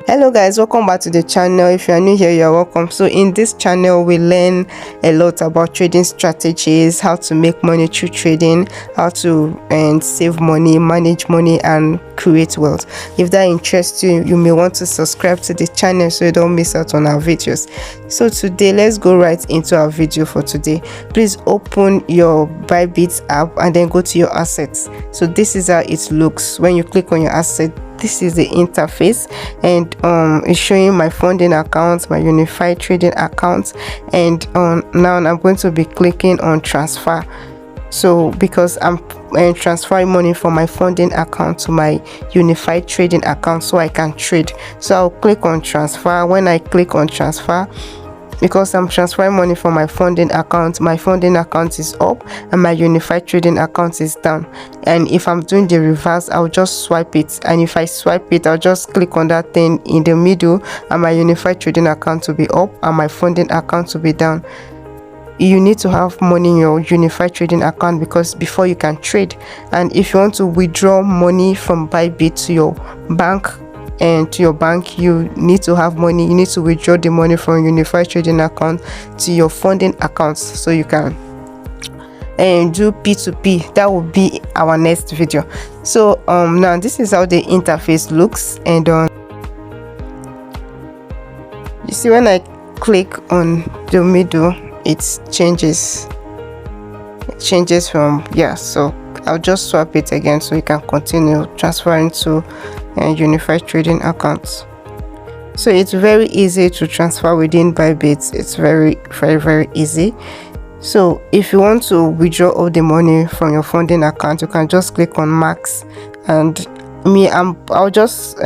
Hello guys, welcome back to the channel. If you are new here, you're welcome. So in this channel we learn a lot about trading strategies, how to make money through trading, how to save money, manage money, and create wealth. If that interests you, you may want to subscribe to the channel so you don't miss out on our videos. So today, let's go right into our video for today. Please open your Bybit app and then go to your assets. So this is how it looks when you click on your asset. This is the interface, and it's showing my funding account, my unified trading account, and now I'm going to be clicking on transfer. So because I'm transferring money from my funding account to my unified trading account so I can trade, so I'll click on transfer. When I click on transfer, because I'm transferring money from my funding account is up and my unified trading account is down. And if I'm doing the reverse, I'll just swipe it, and if I swipe it, I'll just click on that thing in the middle and my unified trading account will be up and my funding account will be down. You need to have money in your unified trading account because before you can trade. And if you want to withdraw money from Bybit to your bank, you need to have money. You need to withdraw the money from unified trading account to your funding accounts so you can do P2P. That will be our next video. So now this is how the interface looks, and you see when I click on the middle, it changes from so I'll just swap it again so you can continue transferring to unified trading accounts. So it's very easy to transfer within Bybit. It's very easy. So if you want to withdraw all the money from your funding account, you can just click on max, and I'll just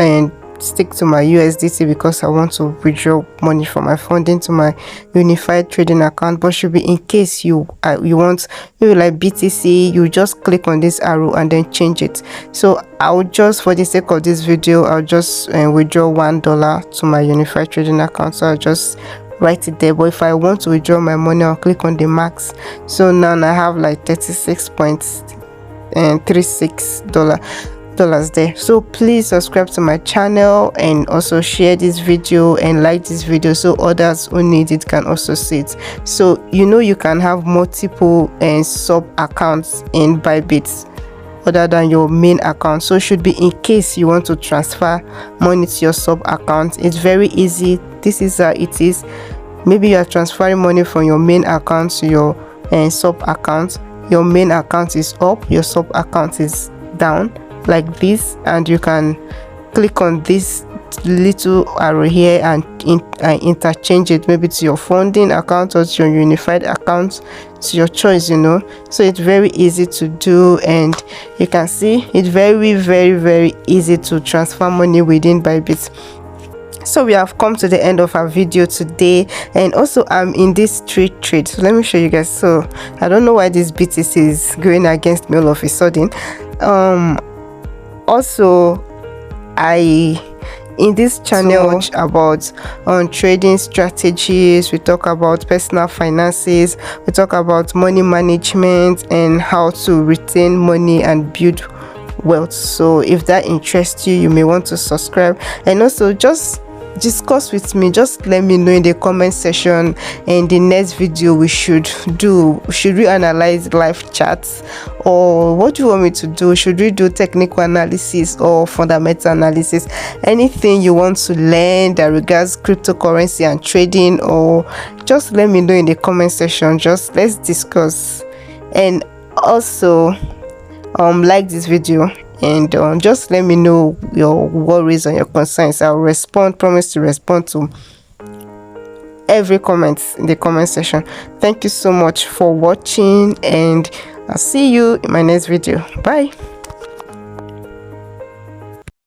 stick to my USDT because I want to withdraw money from my funding to my unified trading account. But should be in case you want maybe like BTC, you just click on this arrow and then change it. So I'll just, for the sake of this video, I'll just withdraw $1 to my unified trading account. So I'll just write it there. But if I want to withdraw my money, I'll click on the max. So now I have like $36.36 there. So please subscribe to my channel and also share this video and like this video so others who need it can also see it. So you can have multiple sub accounts in Bybit other than your main account. So should be in case you want to transfer money to your sub account, it's very easy. This is how it is. Maybe you are transferring money from your main account to your sub account. Your main account is up, your sub account is down, like this, and you can click on this little arrow here and interchange it maybe to your funding account or to your unified account, to your choice. So it's very easy to do, and you can see it's very easy to transfer money within Bybit. So we have come to the end of our video today, and also I'm in this trade. So let me show you guys. So I don't know why this BTC is going against me all of a sudden. Also, in this channel so much about trading strategies. We talk about personal finances, we talk about money management and how to retain money and build wealth. So if that interests you, you may want to subscribe, and also just discuss with me. Just let me know in the comment section, and the next video we should we analyze live charts, or what do you want me to do? Should we do technical analysis or fundamental analysis? Anything you want to learn that regards cryptocurrency and trading, or just let me know in the comment section. Just let's discuss, and also like this video, and just let me know your worries and your concerns. I'll promise to respond to every comment in the comment section. Thank you so much for watching, and I'll see you in my next video. Bye.